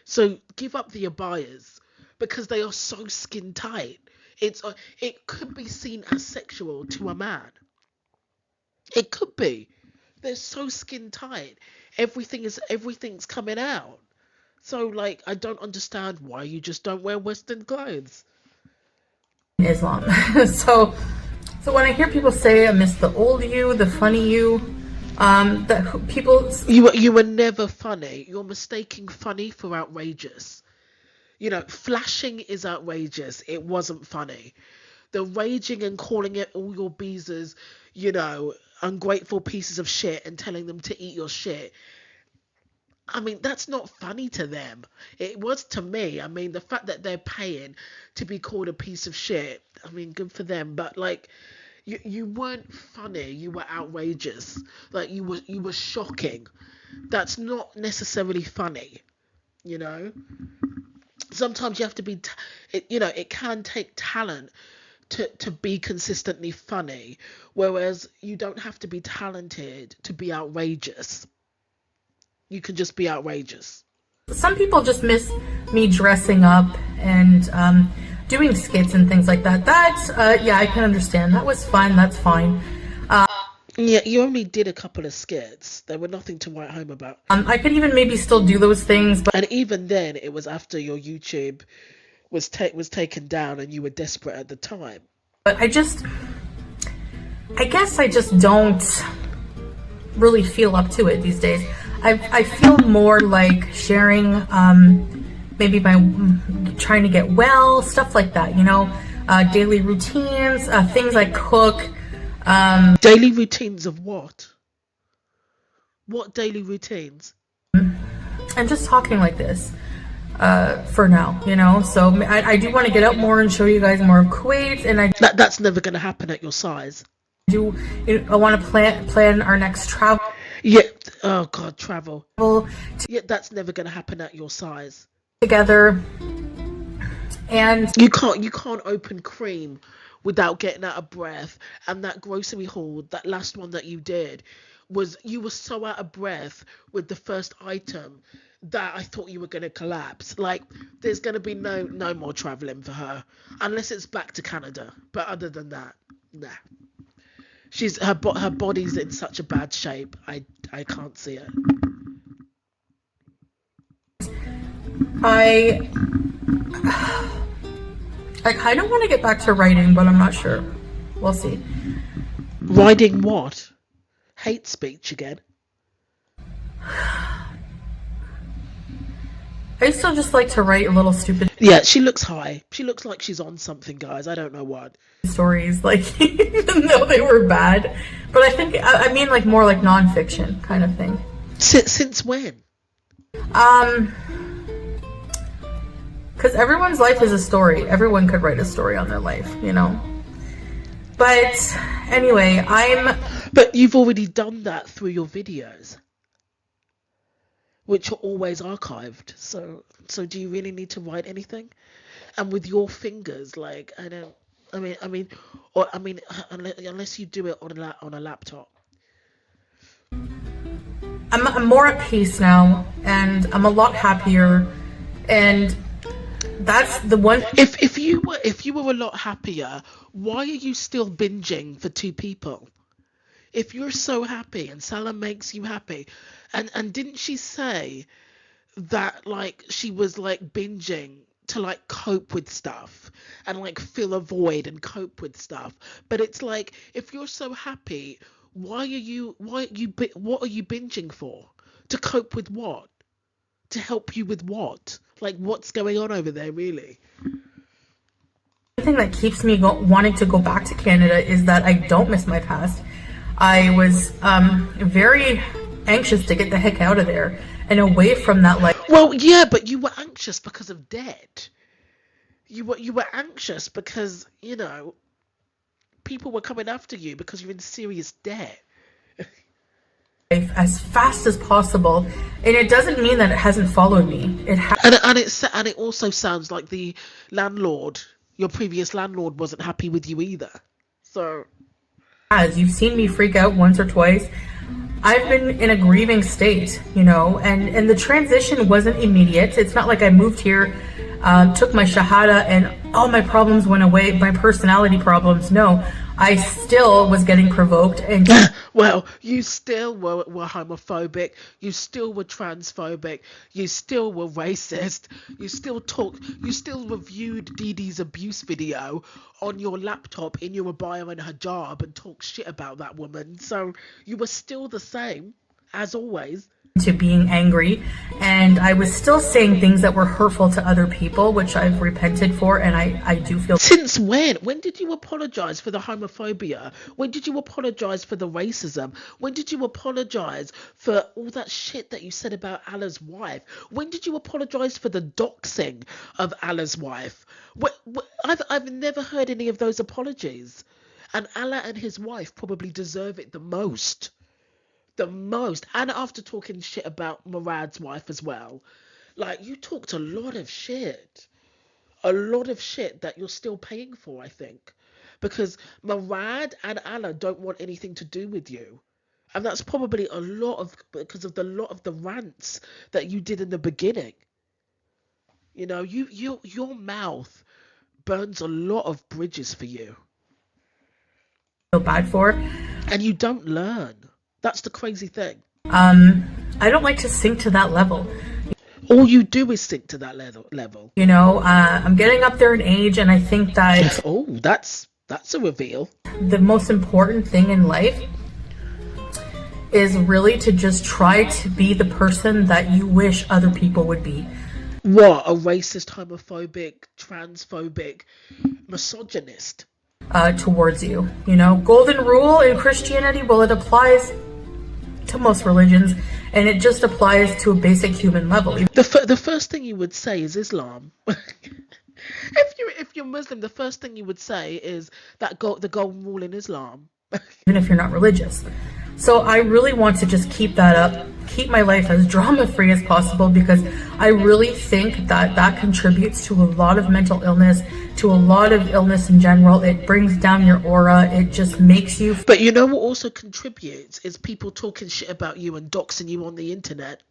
So give up the abayas because they are so skin tight. It could be seen as sexual to a man. It could be. They're so skin tight. Everything's coming out. So, like, I don't understand why you just don't wear Western clothes. Islam. So when I hear people say I miss the old you, the funny you, that people, you were never funny. You're mistaking funny for outrageous. You know, flashing is outrageous. It wasn't funny. The raging and calling it all your beezers, you know, ungrateful pieces of shit and telling them to eat your shit. I mean, that's not funny to them. It was to me. I mean, the fact that they're paying to be called a piece of shit, I mean, good for them. But, like, you weren't funny. You were outrageous. Like, you were shocking. That's not necessarily funny, you know? Sometimes you have to be, you know, it can take talent to be consistently funny, whereas you don't have to be talented to be outrageous. You can just be outrageous. Some people just miss me dressing up and doing skits and things like that. Yeah, I can understand. That was fun. That's fine. Yeah, you only did a couple of skits. There were nothing to write home about. I could even maybe still do those things, but and even then, it was after your YouTube was taken down and you were desperate at the time. But I guess I just don't really feel up to it these days. I feel more like sharing, maybe by trying to get well, stuff like that, you know, daily routines, things I cook. Daily routines of what? What daily routines? I'm just talking like this for now, you know. So I do want to get out more and show you guys more of Kuwait, and that's never going to happen at your size. I want to plan our next travel. Yeah. Oh God, travel. Yeah, that's never going to happen at your size. Together, and you can't open cream without getting out of breath. And that grocery haul, that last one that you did, you were so out of breath with the first item that I thought you were going to collapse. Like, there's going to be no more traveling for her unless it's back to Canada. But other than that, nah. Her body's in such a bad shape. I can't see it. I kind of want to get back to writing, but I'm not sure. We'll see. Writing what? Hate speech again? I still just like to write a little stupid. Yeah, she looks high. She looks like she's on something, guys. I don't know what. Stories, like, even though they were bad. But I mean, like, more like nonfiction kind of thing. Since when? Because everyone's life is a story. Everyone could write a story on their life, you know. But anyway, But you've already done that through your videos, which are always archived. So do you really need to write anything? And with your fingers, like, unless you do it on a laptop. I'm more at peace now, and I'm a lot happier, and that's the one. If you were a lot happier, why are you still binging for two people? If you're so happy and Salah makes you happy, and didn't she say that, like, she was like binging to like cope with stuff and like fill a void and cope with stuff? But it's like, if you're so happy, what are you binging for? To cope with what? To help you with what? Like, what's going on over there, really? The thing that keeps me wanting to go back to Canada is that I don't miss my past. I was very anxious to get the heck out of there and away from that life. Well, yeah, but you were anxious because of debt. You were anxious because, you know, people were coming after you because you're in serious debt. As fast as possible, and it doesn't mean that it hasn't followed me. And it also sounds like the landlord, your previous landlord, wasn't happy with you either. So, as you've seen me freak out once or twice, I've been in a grieving state, you know, and the transition wasn't immediate. It's not like I moved here, took my shahada, and all my problems went away, my personality problems. No, I still was getting provoked. And well, you still were homophobic, you still were transphobic, you still were racist, you still reviewed Dee Dee's abuse video on your laptop in your abaya and hijab and talked shit about that woman. So you were still the same, as always. To being angry, and I was still saying things that were hurtful to other people, which I've repented for, and I do feel. Since when? When did you apologize for the homophobia? When did you apologize for the racism? When did you apologize for all that shit that you said about Allah's wife? When did you apologize for the doxing of Allah's wife? I've never heard any of those apologies, and Allah and his wife probably deserve it the most. And after talking shit about Murad's wife as well, like, you talked a lot of shit that you're still paying for, I think, because Murad and Allah don't want anything to do with you, and that's probably because of the rants that you did in the beginning. You know, your mouth burns a lot of bridges for you. Feel bad for, and you don't learn. That's the crazy thing. I don't like to sink to that level. All you do is sink to that level. You know, I'm getting up there in age, and I think that oh, that's a reveal. The most important thing in life is really to just try to be the person that you wish other people would be. What? A racist, homophobic, transphobic, misogynist? Towards you. You know, golden rule in Christianity, well, it applies to most religions, and it just applies to a basic human level. The first thing you would say is Islam. If you're Muslim, the first thing you would say is that the golden rule in Islam. Even if you're not religious. So I really want to just keep that up, keep my life as drama-free as possible, because I really think that that contributes to a lot of mental illness, to a lot of illness in general. It brings down your aura. It just makes you... But you know what also contributes is people talking shit about you and doxing you on the internet.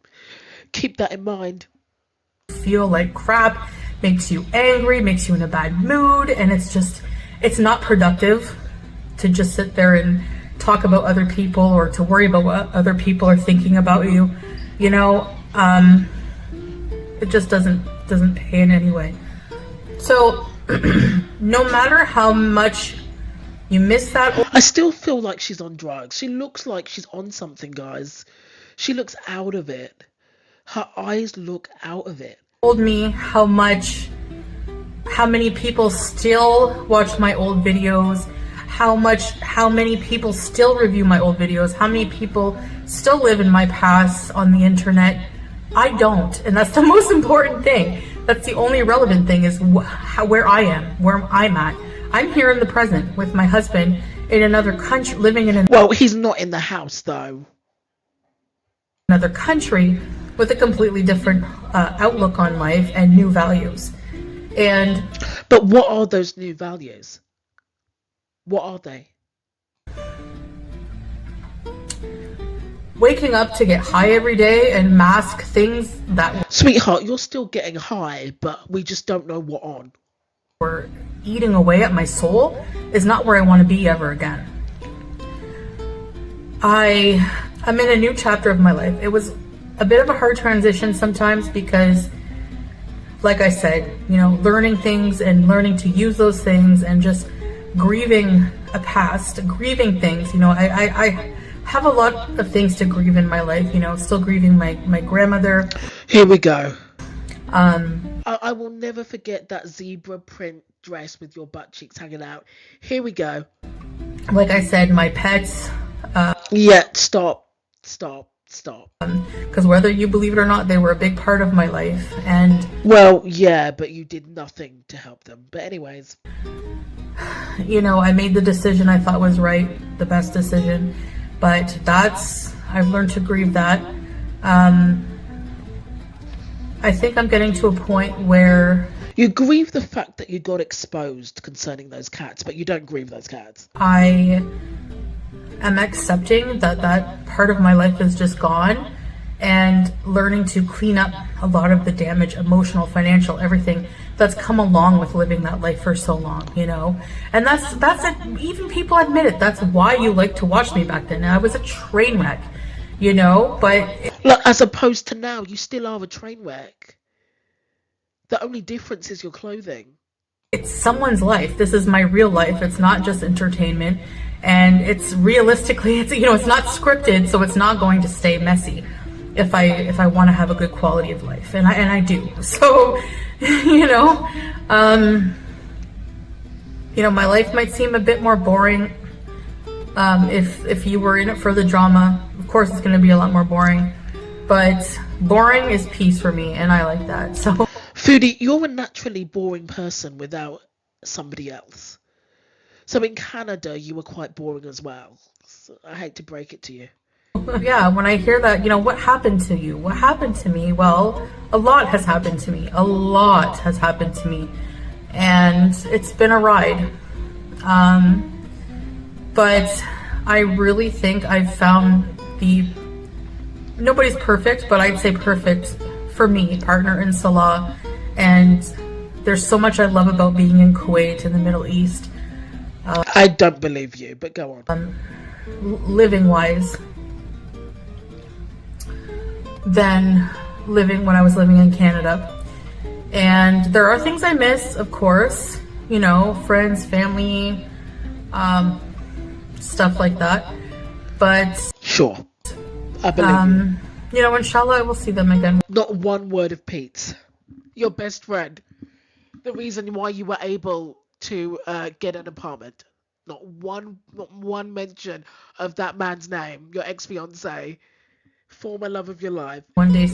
Keep that in mind. Feel like crap, makes you angry, makes you in a bad mood, and it's not productive to just sit there and talk about other people or to worry about what other people are thinking about you. You know, it just doesn't pay in any way. So no matter how much you miss that, I still feel like she's on drugs. She looks like she's on something, guys. She looks out of it. Her eyes look out of it. Told me how many people still watch my old videos, how many people still review my old videos, how many people still live in my past on the internet. I don't, and that's the most important thing. That's the only relevant thing, is where I am, where I'm at. I'm here in the present with my husband in another country, living in Well, he's not in the house though. another country with a completely different outlook on life and new values. But what are those new values? What are they? Waking up to get high every day and mask things that Sweetheart, you're still getting high, but we just don't know what on. were eating away at my soul is not where I want to be ever again. I'm in a new chapter of my life. It was a bit of a hard transition sometimes because, like I said, you know, learning things and learning to use those things and just grieving a past, grieving things. You know, I have a lot of things to grieve in my life, you know, still grieving my grandmother. Here we go. I will never forget that zebra print dress with your butt cheeks hanging out. Here we go. Like I said, my pets. Yeah, stop. Because whether you believe it or not, they were a big part of my life. And Well, yeah, but you did nothing to help them. But anyways. you know, I made the decision I thought was right, the best decision. But I've learned to grieve that. I think I'm getting to a point where You grieve the fact that you got exposed concerning those cats, but you don't grieve those cats. I am accepting that part of my life is just gone and learning to clean up a lot of the damage, emotional, financial, everything that's come along with living that life for so long, you know? And that's it. Even people admit it. That's why you liked to watch me back then. I was a train wreck, you know, but Look, as opposed to now, you still are a train wreck. The only difference is your clothing. it's someone's life. This is my real life. It's not just entertainment. And it's realistically, it's, you know, it's not scripted, so it's not going to stay messy if I want to have a good quality of life. And I do. So, you know, my life might seem a bit more boring. If you were in it for the drama, of course it's going to be a lot more boring. But boring is peace for me, and I like that. So, Foodie, you're a naturally boring person without somebody else. So in Canada, you were quite boring as well. So I hate to break it to you. yeah, when I hear that, you know, what happened to you? What happened to me? Well, a lot has happened to me. A lot has happened to me. And it's been a ride. But I really think I've found nobody's perfect, but I'd say perfect for me, partner in Salah. And there's so much I love about being in Kuwait in the Middle East. I don't believe you, but go on. Living wise than living when I was living in Canada. And there are things I miss, of course, you know, friends, family, stuff like that. But Sure. I believe you. you know, inshallah I will see them again. Not one word of Pete's. Your best friend. The reason why you were able to get an apartment. Not one mention of that man's name, your ex-fiance, former love of your life. One day.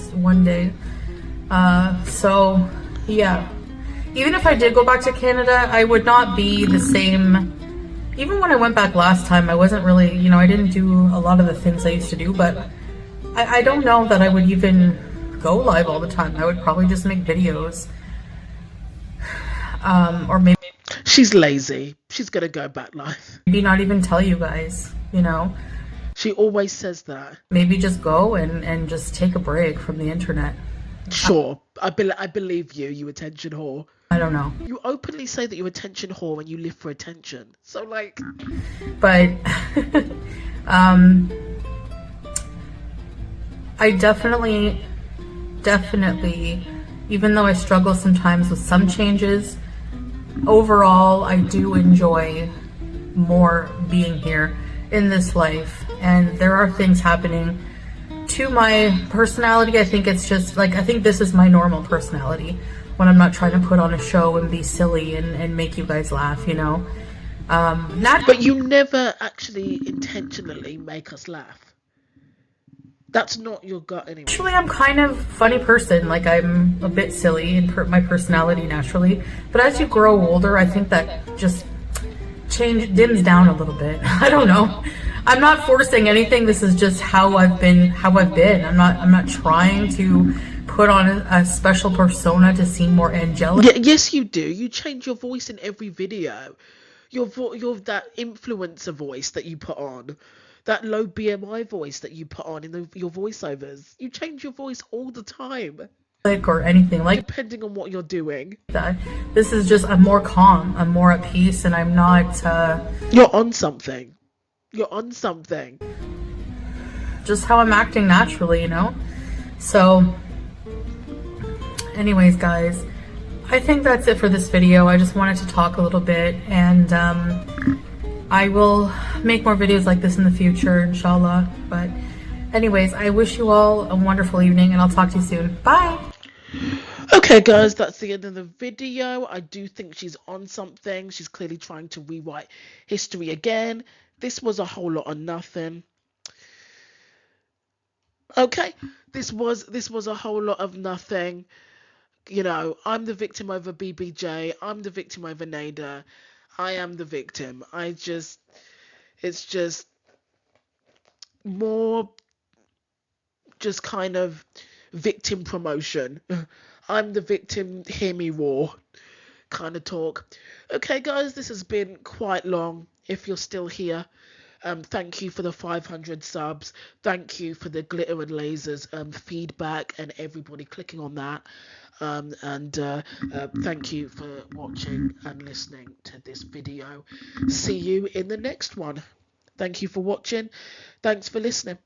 So yeah, even if I did go back to Canada, I would not be the same. Even when I went back last time, I wasn't really, you know, I didn't do a lot of the things I used to do, but I don't know that I would even go live all the time. I would probably just make videos. Or maybe She's lazy. She's gonna go back live. not even tell you guys, you know. She always says that. Maybe just go and just take a break from the internet. Sure, I believe you, you attention whore. I don't know. You openly say that you're attention whore and you live for attention. So like, But I definitely, even though I struggle sometimes with some changes, overall I do enjoy more being here in this life. And there are things happening to my personality. I think it's just like, I think this is my normal personality when I'm not trying to put on a show and be silly and make you guys laugh, you know. But you never actually intentionally make us laugh. That's not your gut anyway. Actually, I'm kind of a funny person. Like, I'm a bit silly in my personality naturally. But as you grow older, I think that just dims down a little bit. I don't know. I'm not forcing anything. This is just how I've been. I'm not trying to put on a special persona to seem more angelic. Yeah, yes, you do. You change your voice in every video. Your that influencer voice that you put on. That low BMI voice that you put on in your voiceovers. You change your voice all the time. Or anything like depending on what you're doing. that. This is just, I'm more calm, I'm more at peace, and I'm not You're on something. You're on something. Just how I'm acting naturally, you know? So anyways, guys, I think that's it for this video. I just wanted to talk a little bit, and I will make more videos like this in the future, inshallah. But anyways, I wish you all a wonderful evening, and I'll talk to you soon. Bye! Okay, guys, that's the end of the video. I do think she's on something. She's clearly trying to rewrite history again. This was a whole lot of nothing. Okay, this was a whole lot of nothing. You know, I'm the victim over BBJ. I'm the victim over Nader. I am the victim. It's just more just kind of victim promotion. I'm the victim, hear me roar kind of talk. Okay, guys, this has been quite long. If you're still here, thank you for the 500 subs. Thank you for the glitter and lasers feedback and everybody clicking on that. Thank you for watching and listening to this video. See you in the next one. Thank you for watching. Thanks for listening.